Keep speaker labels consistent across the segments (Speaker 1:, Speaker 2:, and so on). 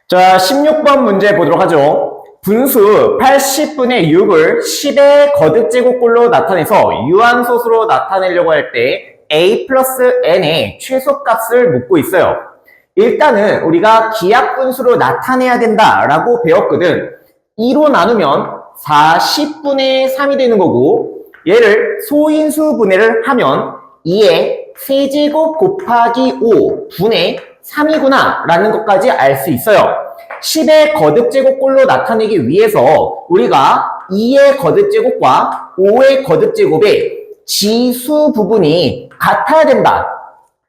Speaker 1: 자, 16번 문제 보도록 하죠. 분수 80분의 6을 10의 거듭제곱꼴로 나타내서 유한소수로 나타내려고 할 때 a 플러스 n의 최소값을 묻고 있어요. 일단은 우리가 기하분수로 나타내야 된다라고 배웠거든. 2로 나누면 40분의 3이 되는 거고, 얘를 소인수 분해를 하면 2의 세제곱 곱하기 5 분의 3이구나 라는 것까지 알 수 있어요. 10의 거듭제곱꼴로 나타내기 위해서 우리가 2의 거듭제곱과 5의 거듭제곱의 지수 부분이 같아야 된다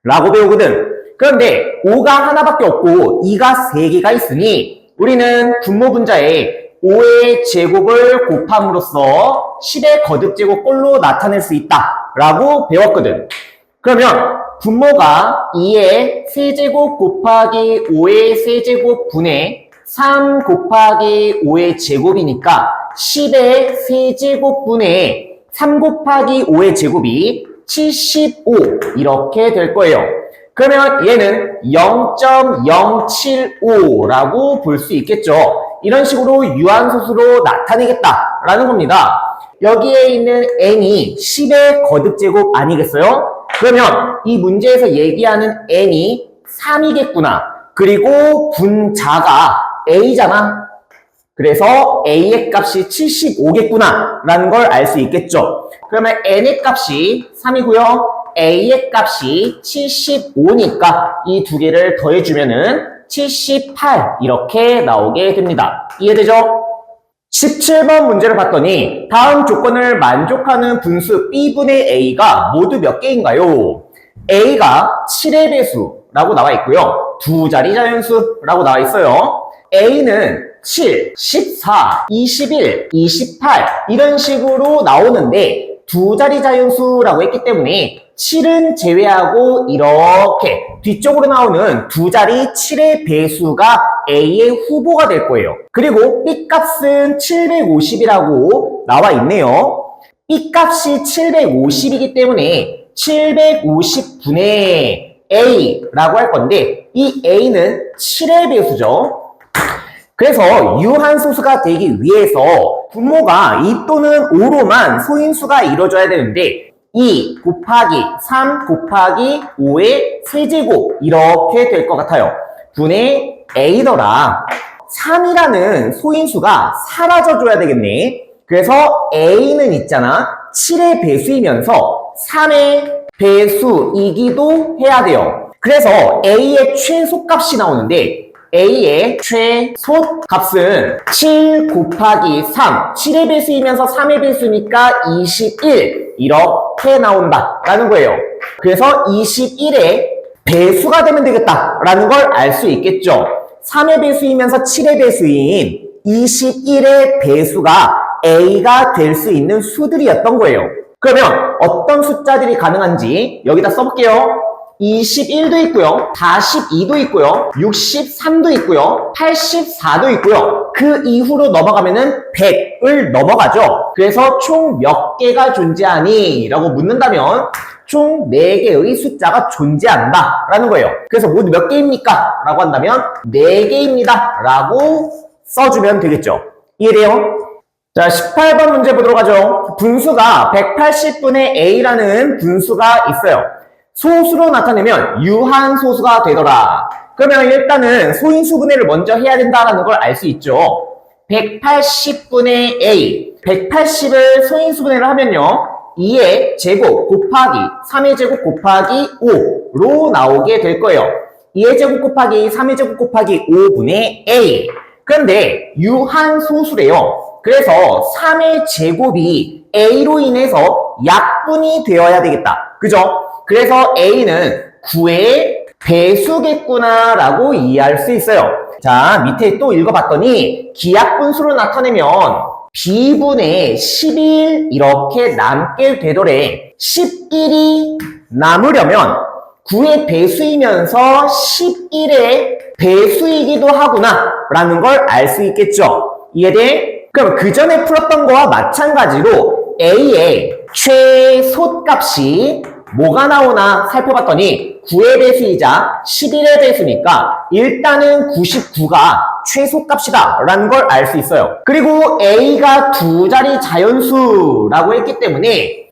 Speaker 1: 라고 배우거든. 그런데 5가 하나밖에 없고 2가 3개가 있으니 우리는 분모분자에 5의 제곱을 곱함으로써 10의 거듭제곱꼴로 나타낼 수 있다 라고 배웠거든. 그러면 분모가 2의 세제곱 곱하기 5의 세제곱 분의 3 곱하기 5의 제곱이니까 10의 세제곱 분의 3 곱하기 5의 제곱이 75 이렇게 될 거예요. 그러면 얘는 0.075라고 볼 수 있겠죠. 이런 식으로 유한소수로 나타내겠다라는 겁니다. 여기에 있는 n이 10의 거듭제곱 아니겠어요? 그러면 이 문제에서 얘기하는 n이 3이겠구나. 그리고 분자가 a잖아. 그래서 a의 값이 75겠구나 라는 걸 알 수 있겠죠. 그러면 n의 값이 3이고요. a의 값이 75니까 이 두 개를 더해주면은 78 이렇게 나오게 됩니다. 이해되죠? 17번 문제를 봤더니 다음 조건을 만족하는 분수 b분의 a가 모두 몇 개인가요? a가 7의 배수라고 나와 있고요. 두 자리 자연수라고 나와 있어요. a는 7, 14, 21, 28 이런 식으로 나오는데 두 자리 자연수라고 했기 때문에 7은 제외하고 이렇게 뒤쪽으로 나오는 두 자리 7의 배수가 A의 후보가 될 거예요. 그리고 B값은 750이라고 나와 있네요. B값이 750이기 때문에 750분의 A라고 할 건데 이 A는 7의 배수죠. 그래서 유한소수가 되기 위해서 분모가 2 또는 5로만 소인수가 이루어져야 되는데 2 곱하기 3 곱하기 5의 세제곱 이렇게 될 것 같아요. 분의 a더라. 3이라는 소인수가 사라져줘야 되겠네. 그래서 a는 있잖아. 7의 배수이면서 3의 배수이기도 해야 돼요. 그래서 a의 최소값이 나오는데 a의 최소값은 7 곱하기 3, 7의 배수이면서 3의 배수니까 21 이렇게 나온다라는 거예요. 그래서 21의 배수가 되면 되겠다라는 걸 알 수 있겠죠. 3의 배수이면서 7의 배수인 21의 배수가 a가 될 수 있는 수들이었던 거예요. 그러면 어떤 숫자들이 가능한지 여기다 써볼게요. 21도 있고요, 42도 있고요, 63도 있고요, 84도 있고요. 그 이후로 넘어가면은 100을 넘어가죠. 그래서 총 몇 개가 존재하니? 라고 묻는다면 총 4개의 숫자가 존재한다 라는 거예요. 그래서 모두 몇 개입니까? 라고 한다면 4개입니다 라고 써주면 되겠죠. 이해돼요? 자, 18번 문제 보도록 하죠. 분수가 180분의 a라는 분수가 있어요. 소수로 나타내면 유한소수가 되더라. 그러면 일단은 소인수 분해를 먼저 해야 된다는 걸 알 수 있죠. 180분의 a, 180을 소인수 분해를 하면요. 2의 제곱 곱하기 3의 제곱 곱하기 5로 나오게 될 거예요. 2의 제곱 곱하기 3의 제곱 곱하기 5분의 a. 그런데 유한소수래요. 그래서 3의 제곱이 a로 인해서 약분이 되어야 되겠다. 그죠? 그래서 a는 9의 배수겠구나 라고 이해할 수 있어요. 자, 밑에 또 읽어봤더니 기하분수로 나타내면 b분의 11 이렇게 남게 되더래. 11이 남으려면 9의 배수이면서 11의 배수이기도 하구나 라는 걸 알 수 있겠죠. 이해돼? 그럼 그 전에 풀었던 거와 마찬가지로 a의 최소값이 뭐가 나오나 살펴봤더니 9의 배수이자 11의 배수니까 일단은 99가 최소값이다 라는 걸 알 수 있어요. 그리고 A가 두 자리 자연수라고 했기 때문에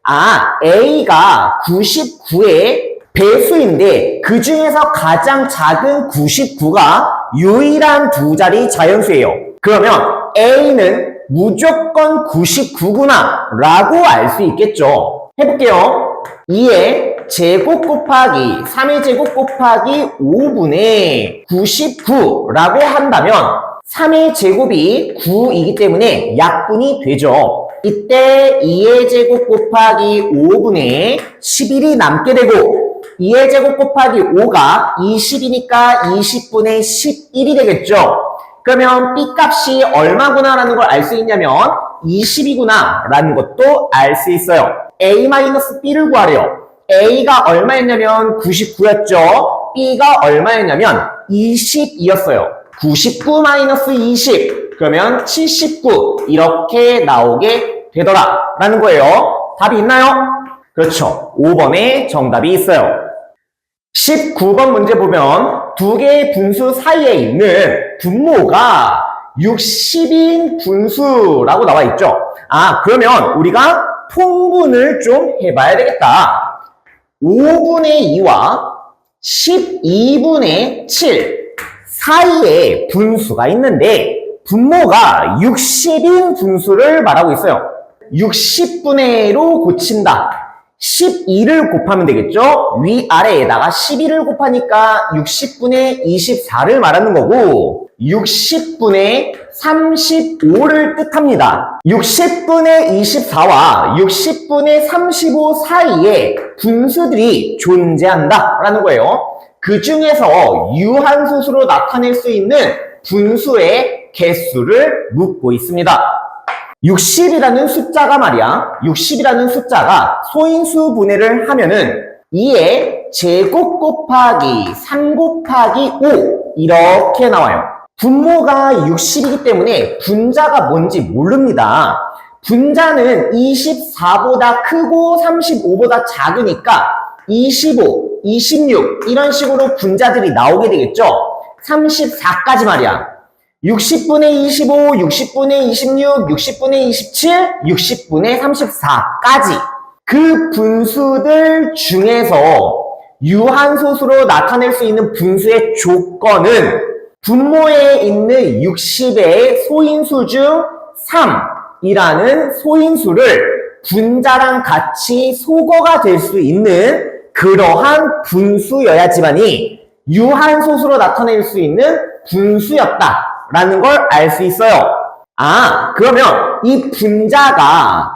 Speaker 1: A가 99의 배수인데 그 중에서 가장 작은 99가 유일한 두 자리 자연수예요. 그러면 A는 무조건 99구나 라고 알 수 있겠죠. 해볼게요. 2의 제곱 곱하기 3의 제곱 곱하기 5분의 99라고 한다면 3의 제곱이 9이기 때문에 약분이 되죠. 이때 2의 제곱 곱하기 5분의 11이 남게 되고 2의 제곱 곱하기 5가 20이니까 20분의 11이 되겠죠. 그러면 B값이 얼마구나 라는 걸 알 수 있냐면 20이구나 라는 것도 알 수 있어요. A-B를 구하래요. A가 얼마였냐면 99였죠. B가 얼마였냐면 20이었어요. 99-20 그러면 79 이렇게 나오게 되더라 라는 거예요. 답이 있나요? 그렇죠. 5번에 정답이 있어요. 19번 문제 보면 두 개의 분수 사이에 있는 분모가 60인 분수라고 나와 있죠. 그러면 우리가 통분을 좀 해봐야 되겠다. 5분의 2와 12분의 7 사이에 분수가 있는데 분모가 60인 분수를 말하고 있어요. 60분의로 고친다. 12를 곱하면 되겠죠? 위아래에다가 12를 곱하니까 60분의 24를 말하는 거고 60분의 35를 뜻합니다. 60분의 24와 60분의 35 사이에 분수들이 존재한다 라는 거예요. 그 중에서 유한소수로 나타낼 수 있는 분수의 개수를 묻고 있습니다. 60이라는 숫자가 말이야. 60이라는 숫자가 소인수 분해를 하면은 2의 제곱 곱하기 3 곱하기 5 이렇게 나와요. 분모가 60이기 때문에 분자가 뭔지 모릅니다. 분자는 24보다 크고 35보다 작으니까 25, 26 이런 식으로 분자들이 나오게 되겠죠. 34까지 말이야. 60분의 25, 60분의 26, 60분의 27, 60분의 34까지 그 분수들 중에서 유한소수로 나타낼 수 있는 분수의 조건은 분모에 있는 60의 소인수 중 3이라는 소인수를 분자랑 같이 소거가 될 수 있는 그러한 분수여야지만이 유한소수로 나타낼 수 있는 분수였다 라는 걸 알 수 있어요. 그러면 이 분자가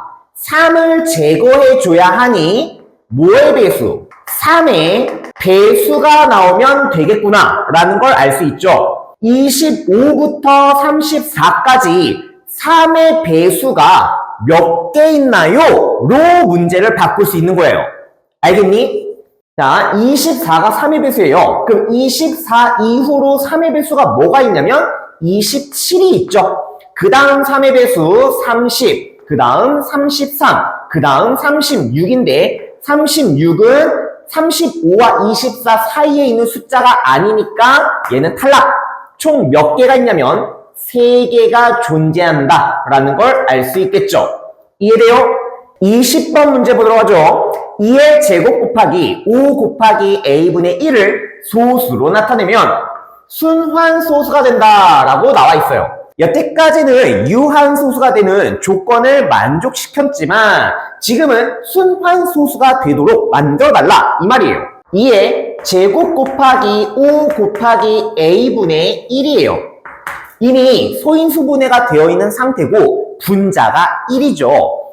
Speaker 1: 3을 제거해 줘야 하니 뭐의 배수? 3의 배수가 나오면 되겠구나 라는 걸 알 수 있죠. 25부터 34까지 3의 배수가 몇 개 있나요? 로 문제를 바꿀 수 있는 거예요. 알겠니? 자, 24가 3의 배수예요. 그럼 24 이후로 3의 배수가 뭐가 있냐면 27이 있죠. 그 다음 3의 배수 30, 그 다음 33, 그 다음 36인데 36은 35와 24 사이에 있는 숫자가 아니니까 얘는 탈락. 총 몇 개가 있냐면 3개가 존재한다 라는 걸 알 수 있겠죠. 이해돼요? 20번 문제 보도록 하죠. 2의 제곱 곱하기 5 곱하기 a분의 1을 소수로 나타내면 순환소수가 된다라고 나와 있어요. 여태까지는 유한소수가 되는 조건을 만족시켰지만 지금은 순환소수가 되도록 만들어달라 이 말이에요. 2의 제곱 곱하기 5 곱하기 a분의 1이에요. 이미 소인수 분해가 되어 있는 상태고 분자가 1이죠.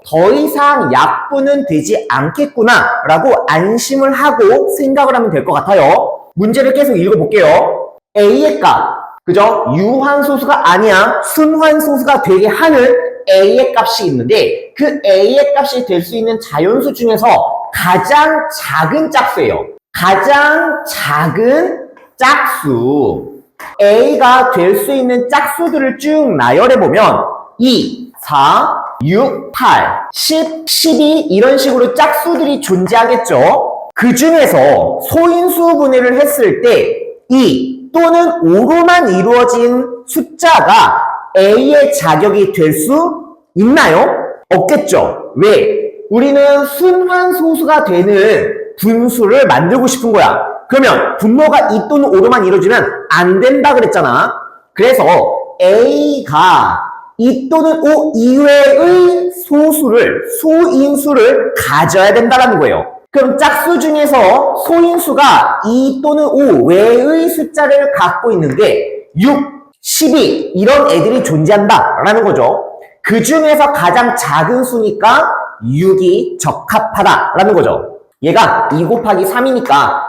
Speaker 1: 더 이상 약분은 되지 않겠구나 라고 안심을 하고 생각을 하면 될 것 같아요. 문제를 계속 읽어볼게요. A의 값, 그죠? 유한소수가 아니야 순환소수가 되게 하는 A의 값이 있는데 그 A의 값이 될 수 있는 자연수 중에서 가장 작은 짝수예요. 가장 작은 짝수. A가 될 수 있는 짝수들을 쭉 나열해보면 2, 4, 6, 8, 10, 12 이런 식으로 짝수들이 존재하겠죠. 그 중에서 소인수 분해를 했을 때 2 또는 5로만 이루어진 숫자가 A의 자격이 될 수 있나요? 없겠죠. 왜? 우리는 순환소수가 되는 분수를 만들고 싶은 거야. 그러면 분모가 2 또는 5로만 이루어지면 안 된다 그랬잖아. 그래서 A가 2 또는 5 이외의 소인수를 가져야 된다는 거예요. 그럼 짝수 중에서 소인수가 2 또는 5 외의 숫자를 갖고 있는데 6, 12 이런 애들이 존재한다라는 거죠. 그 중에서 가장 작은 수니까 6이 적합하다라는 거죠. 얘가 2 곱하기 3이니까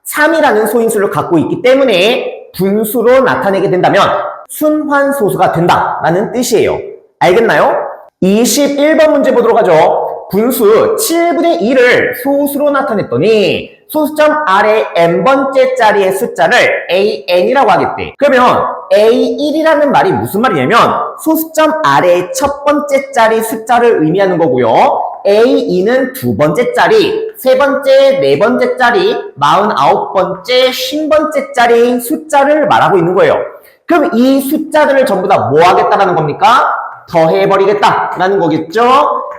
Speaker 1: 3이라는 소인수를 갖고 있기 때문에 분수로 나타내게 된다면 순환소수가 된다라는 뜻이에요. 알겠나요? 21번 문제 보도록 하죠. 분수 7분의 1을 소수로 나타냈더니 소수점 아래 n번째 자리의 숫자를 an이라고 하겠대. 그러면 a1이라는 말이 무슨 말이냐면 소수점 아래의 첫 번째 자리 숫자를 의미하는 거고요. A2는 두 번째 자리, 세 번째, 네 번째 자리, 49번째, 50번째 자리의 숫자를 말하고 있는 거예요. 그럼 이 숫자들을 전부 다 뭐 하겠다라는 겁니까? 더해버리겠다라는 거겠죠?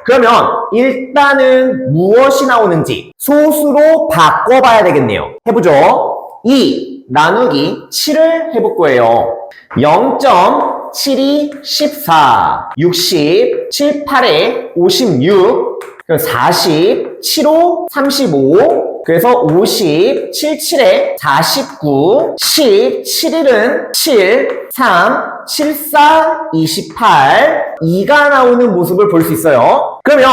Speaker 1: 그러면 일단은 무엇이 나오는지 소수로 바꿔봐야 되겠네요. 해보죠. 2 나누기 7을 해볼 거예요. 0.72 14 60 7 8에 56 40 75 35 그래서 50 77에 49 10 7일은 7 3 74 28 2가 나오는 모습을 볼 수 있어요. 그러면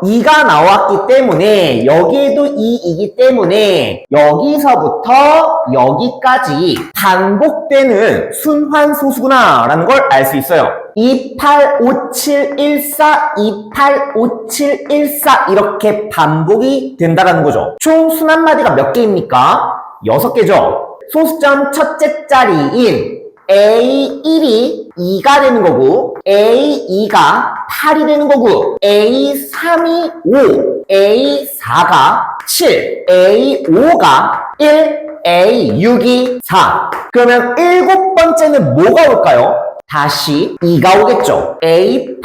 Speaker 1: 2가 나왔기 때문에 여기에도 2이기 때문에 여기서부터 여기까지 반복되는 순환소수구나 라는 걸 알 수 있어요. 285714 285714 이렇게 반복이 된다는 거죠. 총 순환마디가 몇 개입니까? 6개죠. 소수점 첫째 자리인 A1이 2가 되는 거고 A2가 8이 되는 거고 A3이 5, A4가 7, A5가 1, A6이 4. 그러면 7번째는 뭐가 올까요? 다시 2가 오겠죠. A8,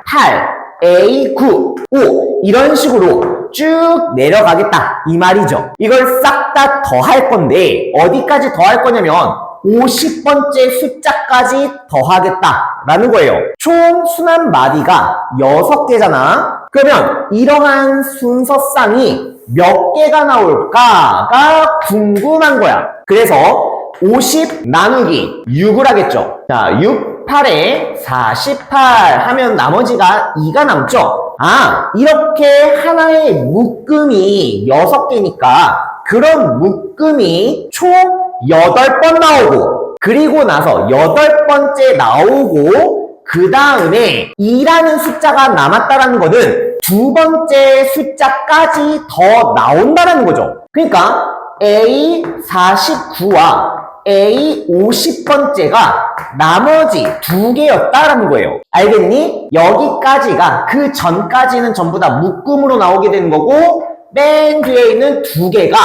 Speaker 1: 8, A9, 5 이런 식으로 쭉 내려가겠다 이 말이죠. 이걸 싹 다 더할 건데 어디까지 더할 거냐면 50번째 숫자까지 더하겠다라는 거예요. 총 순환 마디가 6개잖아. 그러면 이러한 순서쌍이 몇 개가 나올까가 궁금한 거야. 그래서 50 나누기 6을 하겠죠. 자, 6, 8에 48 하면 나머지가 2가 남죠. 아, 이렇게 하나의 묶음이 6개니까 그런 묶음이 총 8번 나오고 그리고 나서 8번째 나오고 그 다음에 2라는 숫자가 남았다라는 거는 두 번째 숫자까지 더 나온다라는 거죠. 그러니까 A49와 A50번째가 나머지 2개였다라는 거예요. 알겠니? 여기까지가 그 전까지는 전부 다 묶음으로 나오게 되는 거고 맨 뒤에 있는 2개가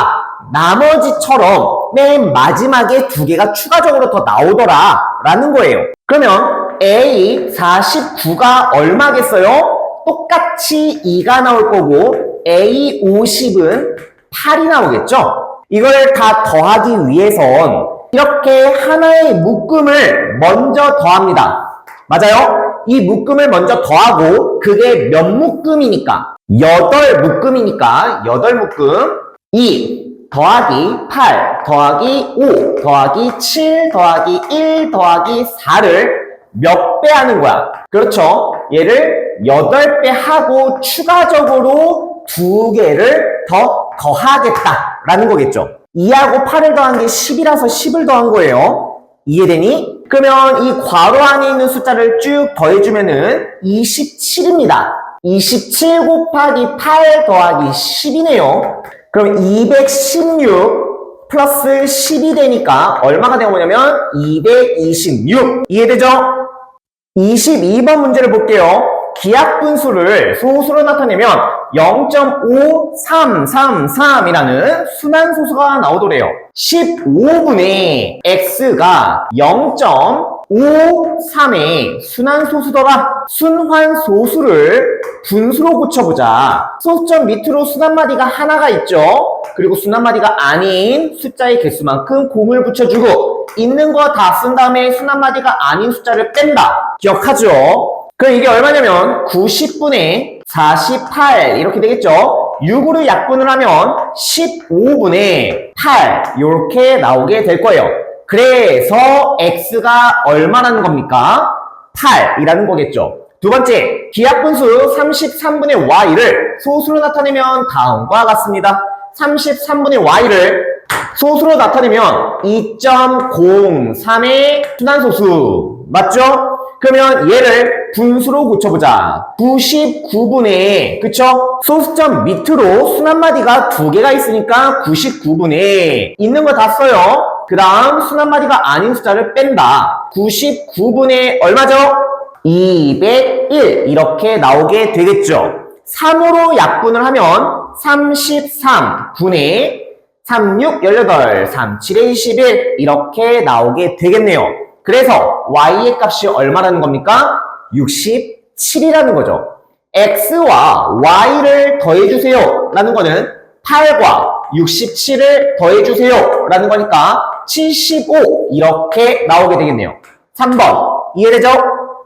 Speaker 1: 나머지처럼 맨 마지막에 2개가 추가적으로 더 나오더라 라는 거예요. 그러면 A49가 얼마겠어요? 똑같이 2가 나올 거고 A50은 8이 나오겠죠? 이걸 다 더하기 위해선 이렇게 하나의 묶음을 먼저 더합니다. 맞아요? 이 묶음을 먼저 더하고 그게 몇 묶음이니까? 8묶음이니까 8묶음 2 더하기 8 더하기 5 더하기 7 더하기 1 더하기 4를 몇 배 하는 거야? 그렇죠? 얘를 8배 하고 추가적으로 2개를 더 더하겠다라는 거겠죠. 2하고 8을 더한 게 10이라서 10을 더한 거예요. 이해되니? 그러면 이 괄호 안에 있는 숫자를 쭉 더해주면은 27입니다. 27 곱하기 8 더하기 10이네요. 그럼 216 플러스 10이 되니까 얼마가 되는 거냐면 226. 이해되죠? 22번 문제를 볼게요. 기하분수를 소수로 나타내면 0.5333이라는 순환소수가 나오더래요. 15분의 x가 0.53의 순환소수더라. 순환소수를 분수로 고쳐보자. 소수점 밑으로 순환마디가 하나가 있죠. 그리고 순환마디가 아닌 숫자의 개수만큼 공을 붙여주고 있는 거 다 쓴 다음에 순환마디가 아닌 숫자를 뺀다. 기억하죠? 그럼 이게 얼마냐면 90분의 48 이렇게 되겠죠? 6으로 약분을 하면 15분의 8 이렇게 나오게 될 거예요. 그래서 x가 얼마라는 겁니까? 8이라는 거겠죠. 두 번째, 기하분수 33분의 y를 소수로 나타내면 다음과 같습니다. 33분의 y를 소수로 나타내면 2.03의 순환소수 맞죠? 그러면 얘를 분수로 고쳐보자. 99분의 그쵸? 소수점 밑으로 순환마디가 두 개가 있으니까 99분의 있는 거 다 써요. 그 다음 순환마디가 아닌 숫자를 뺀다. 99분의 얼마죠? 201 이렇게 나오게 되겠죠. 3으로 약분을 하면 33분의 36, 18, 37에 21 이렇게 나오게 되겠네요. 그래서 y의 값이 얼마라는 겁니까? 67이라는 거죠. x와 y를 더해주세요 라는 거는 8과 67을 더해주세요 라는 거니까 75 이렇게 나오게 되겠네요. 3번 이해되죠?